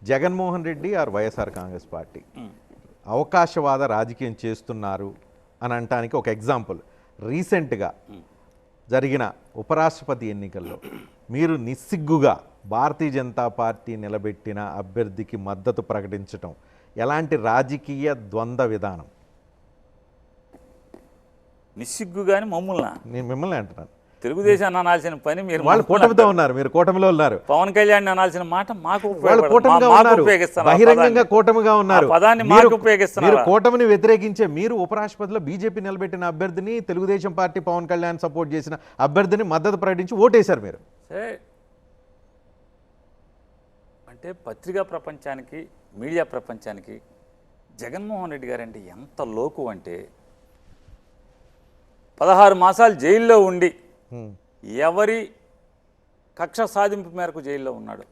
Jaganmohan Reddy are YSR Congress party అవకాశవాద రాజకీయం చేస్తున్నారు అని అనటానికి ఒక ఎగ్జాంపుల్, రీసెంట్గా జరిగిన ఉపరాష్ట్రపతి ఎన్నికల్లో మీరు నిస్సిగ్గుగా భారతీయ జనతా పార్టీ నిలబెట్టిన అభ్యర్థికి మద్దతు ప్రకటించటం ఎలాంటి రాజకీయ ద్వంద్వ విధానం? నిస్సిగ్గుగాని మమ్మల్ని నేను మిమ్మల్ని అంటున్నాను. తెలుగుదేశాన్ని అనాల్సిన పని మీరు వాళ్ళు కూటమితో ఉన్నారు, మీరు కూటమిలో ఉన్నారు. పవన్ కళ్యాణ్ అనాల్సిన మాట మాకు వాళ్ళు కూటమిగా ఉన్నారు, బహిరంగంగా కూటమిగా ఉన్నారు. పదాన్ని మాకు ఉపయోగిస్తున్నారు. మీరు కూటమిని వ్యతిరేకించే మీరు ఉపరాష్ట్రపతిలో బీజేపీ నిలబెట్టిన అభ్యర్థిని, తెలుగుదేశం పార్టీ పవన్ కళ్యాణ్ సపోర్ట్ చేసిన అభ్యర్థిని మద్దతు ప్రకటించి ఓటేశారు మీరు. సరే, అంటే పత్రికా ప్రపంచానికి, మీడియా ప్రపంచానికి జగన్మోహన్ రెడ్డి గారు అంటే ఎంత లోకు అంటే 16 మాసాలు జైల్లో ఉండి ఎవరి కక్ష సాధింపు మేరకు జైల్లో ఉన్నాడు.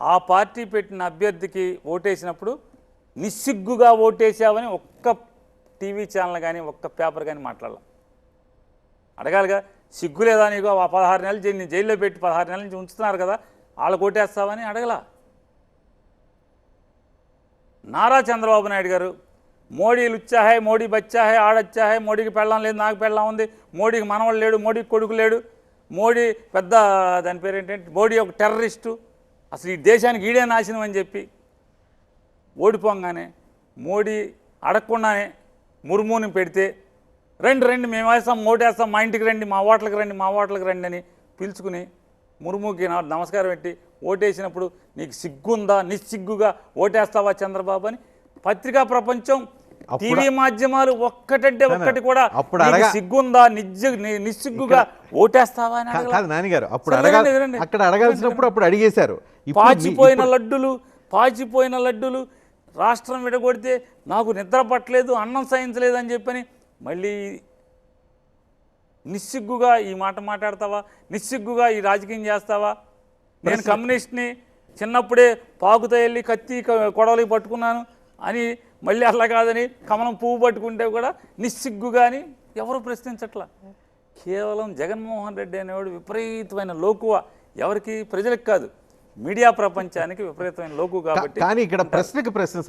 ఆ పార్టీ పెట్టిన అభ్యర్థికి ఓటేసినప్పుడు నిస్సిగ్గుగా ఓటేసావని ఒక్క టీవీ ఛానల్ కానీ ఒక్క పేపర్ కానీ మాట్లాడాల. అడగాలిగా, సిగ్గు లేదా నీకు? ఆ 16 నెలలు జైల్లో పెట్టి 16 నెలల నుంచి ఉంచుతున్నారు కదా, వాళ్ళకు ఓటేస్తావని అడగల. నారా చంద్రబాబు నాయుడు గారు మోడీ లుచ్చా హై, మోడీ బచ్చా హై, ఆడచ్చా హై, మోడీకి పెళ్ళం లేదు, నాకు పెళ్ళం ఉంది, మోడీకి మనవడు లేడు, మోడీకి కొడుకు లేడు, మోడీ పెద్ద దాని పేరు ఏంటంటే మోడీ ఒక టెర్రరిస్టు, అసలు ఈ దేశానికి ఈడే నాశనం అని చెప్పి ఓడిపోగానే మోడీ అడగకుండానే ముర్ముని పెడితే రండి మేము వేస్తాం, ఓటేస్తాం, మా ఇంటికి రండి, మా ఓట్లకు రండి అని పిలుచుకుని ముర్ముకి నమస్కారం పెట్టి ఓటేసినప్పుడు నీకు సిగ్గుందా, నిస్సిగ్గుగా ఓటేస్తావా చంద్రబాబు అని పత్రికా ప్రపంచం, టీవీ మాధ్యమాలు ఒక్కటంటే ఒక్కటి కూడా సిగ్గుందా, నిస్సిగ్గుగా ఓటేస్తావా అని కాదు నాన్నగారు. అప్పుడు అక్కడ అడగాల్సినప్పుడు అప్పుడు అడిగేశారు. పాచిపోయిన లడ్డులు రాష్ట్రం విడగొడితే నాకు నిద్ర పట్టలేదు, అన్నం సహించలేదు అని చెప్పని మళ్ళీ నిస్సిగ్గుగా ఈ మాట మాట్లాడతావా? నిస్సిగ్గుగా ఈ రాజకీయం చేస్తావా? నేను కమ్యూనిస్ట్ని, చిన్నప్పుడే పాకుతో వెళ్ళి కత్తి కొడవలికి పట్టుకున్నాను అని మళ్ళీ అట్లా కాదని కమలం పువ్వు పట్టుకుంటే కూడా నిస్సిగ్గుగా అని ఎవరు ప్రశ్నించట్లా. కేవలం జగన్మోహన్ రెడ్డి అనేవాడు విపరీతమైన లోకువ. ఎవరికి? ప్రజలకు కాదు, మీడియా ప్రపంచానికి విపరీతమైన లోకు. కాబట్టి కానీ ఇక్కడ ప్రశ్నకి ప్రశ్న